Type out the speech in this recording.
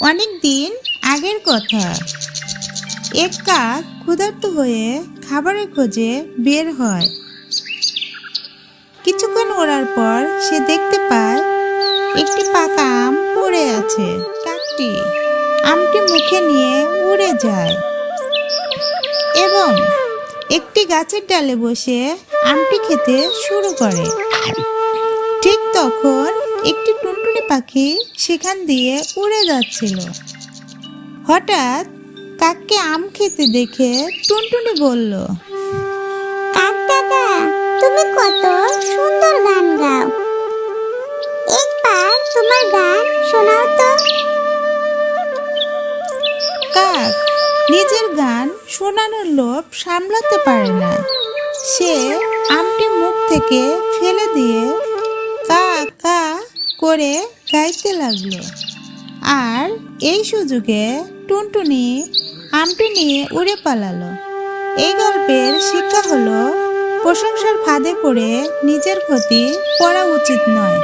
অনেক দিন আগের কথা। এক কাক ক্ষুধার্ত হয়ে খাবারের খোঁজে বের হয়। কিছুক্ষণ ওড়ার পর সে দেখতে পায় একটি পাকা আম পড়ে আছে। কাকটি আমটি মুখে নিয়ে উড়ে যায় এবং একটি গাছের ডালে বসে আমটি খেতে শুরু করে। ঠিক তখন একটি টুনটুনি পাখি সেখান দিয়ে উড়ে যাচ্ছিল। হঠাৎ কাককে আম খেতে দেখে টুনটুনি বলল, কাক দাদা, তুমি কত সুন্দর গান গাও, একবার তোমার গান শোনাও তো। কাক নিজের গান শোনানোর লোভ সামলাতে পারে না। সে আমটি মুখ থেকে ফেলে দিয়ে কা কা করে গাইতে লাগলো। আর এই সুযোগে টুনটুনি আমটি নিয়ে উড়ে পালালো। এই গল্পের শিক্ষা হলো, প্রশংসার ফাঁদে পড়ে নিজের ক্ষতি করা উচিত নয়।